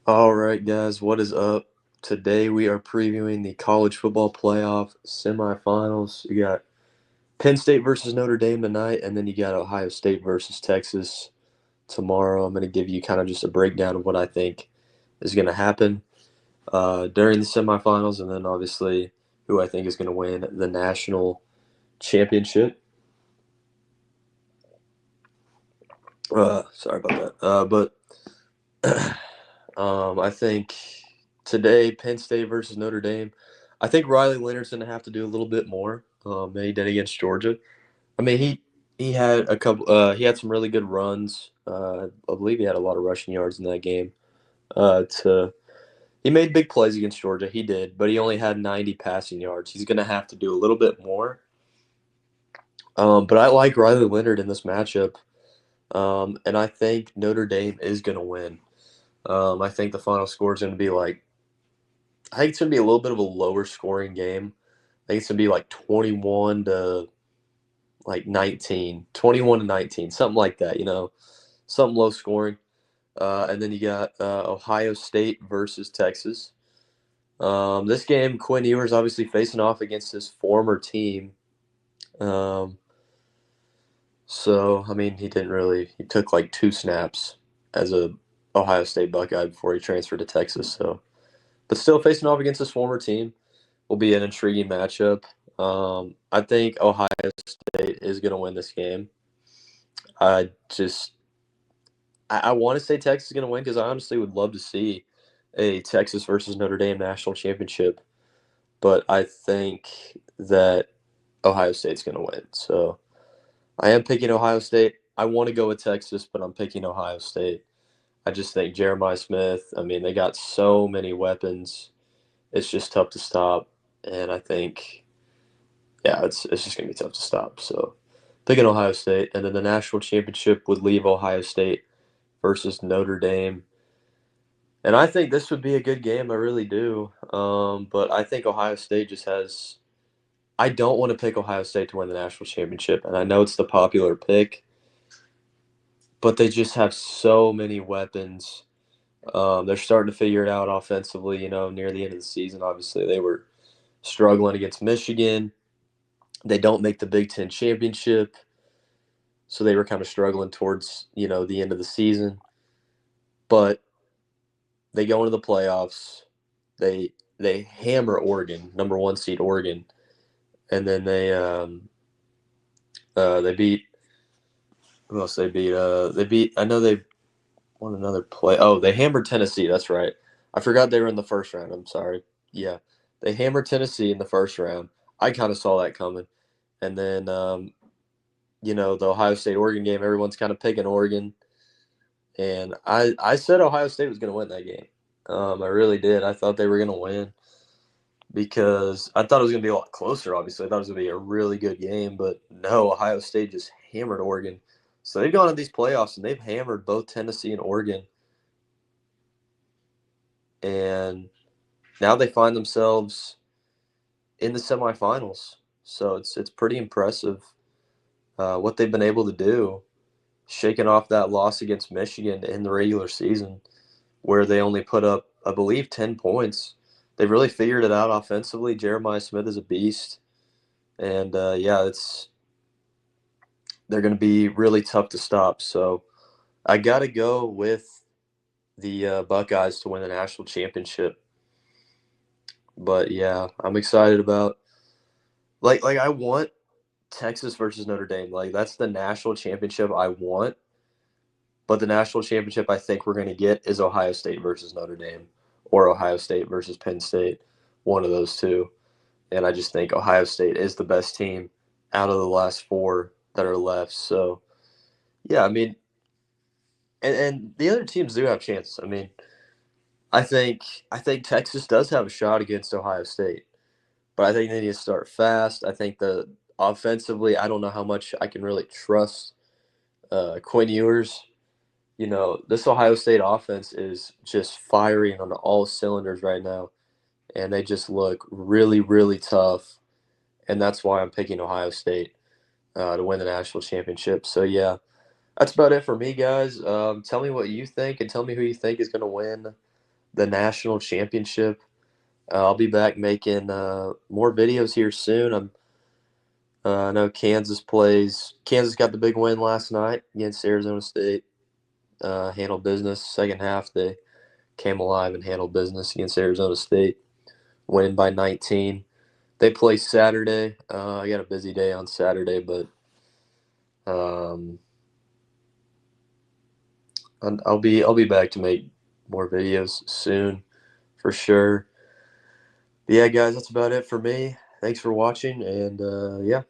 All right, guys, what is up? Today we are previewing the college football playoff semifinals. You got Penn State versus Notre Dame tonight, and then you got Ohio State versus Texas tomorrow. I'm going to give you kind of just a breakdown of what I think is going to happen during the semifinals, and then obviously who I think is going to win the national championship. Sorry about that. But I think today Penn State versus Notre Dame. I think Riley Leonard's going to have to do a little bit more than he did against Georgia. I mean, he had a couple. He had some really good runs. I believe he had a lot of rushing yards in that game. To He made big plays against Georgia. He did, but he only had 90 passing yards. He's going to have to do a little bit more. But I like Riley Leonard in this matchup, and I think Notre Dame is going to win. I think the final score is going to be I think it's going to be a little bit of a lower scoring game. I think it's going to be like 21 to 19, 21 to 19, something like that, something low scoring. And then you got Ohio State versus Texas. This game, Quinn Ewers obviously facing off against his former team. Um, I mean, he took like 2 snaps as a Ohio State Buckeye before he transferred to Texas. But still facing off against his former team will be an intriguing matchup. I think Ohio State is going to win this game. I just I want to say Texas is going to win because I honestly would love to see a Texas versus Notre Dame national championship, but I think that Ohio State's going to win. So I am picking Ohio State. I want to go with Texas, but I'm picking Ohio State. I just think Jeremiah Smith, I mean, they got so many weapons. It's just tough to stop. And I think, yeah, it's just going to be tough to stop. So picking Ohio State. And then the national championship would leave Ohio State versus Notre Dame. And I think this would be a good game. I really do. But I think Ohio State just has. I don't want to pick Ohio State to win the national championship. And I know it's the popular pick, but they just have so many weapons. They're starting to figure it out offensively, near the end of the season. Obviously, they were struggling against Michigan. They don't make the Big Ten championship, so they were kind of struggling towards, the end of the season. But they go into the playoffs. They hammer Oregon, number 1 seed Oregon, and then they beat who else they beat? They beat. I know they won another play. Oh, they hammered Tennessee. That's right. I forgot they were in the first round. I'm sorry. Yeah, they hammered Tennessee in the first round. I kind of saw that coming, and then the Ohio State Oregon game. Everyone's kind of picking Oregon, and I said Ohio State was going to win that game. I really did. I thought they were going to win because I thought it was going to be a lot closer. Obviously, I thought it was going to be a really good game, but no, Ohio State just hammered Oregon. So they've gone to these playoffs and they've hammered both Tennessee and Oregon, and now they find themselves in the semifinals. So it's pretty impressive what they've been able to do, shaking off that loss against Michigan in the regular season, where they only put up, I believe, 10 points. They've really figured it out offensively. Jeremiah Smith is a beast. And, they're going to be really tough to stop. So I got to go with the Buckeyes to win the national championship. But, yeah, I'm excited about I want Texas versus Notre Dame. That's the national championship I want. But the national championship I think we're going to get is Ohio State versus Notre Dame or Ohio State versus Penn State, one of those two. And I just think Ohio State is the best team out of the last 4 that are left. So, yeah, I mean, and the other teams do have chances. I mean, I think Texas does have a shot against Ohio State, but I think they need to start fast. I think the offensively, I don't know how much I can really trust Quinn Ewers. This Ohio State offense is just firing on all cylinders right now, and they just look really, really tough. And that's why I'm picking Ohio State to win the national championship. So, yeah, that's about it for me, guys. Tell me what you think and tell me who you think is going to win the national championship. I'll be back making more videos here soon. I know Kansas plays. Kansas got the big win last night against Arizona State. Handled business. Second half, they came alive and handled business against Arizona State, winning by 19. They play Saturday. I got a busy day on Saturday, but um, I'll be back to make more videos soon for sure. But yeah, guys, that's about it for me. Thanks for watching, and yeah.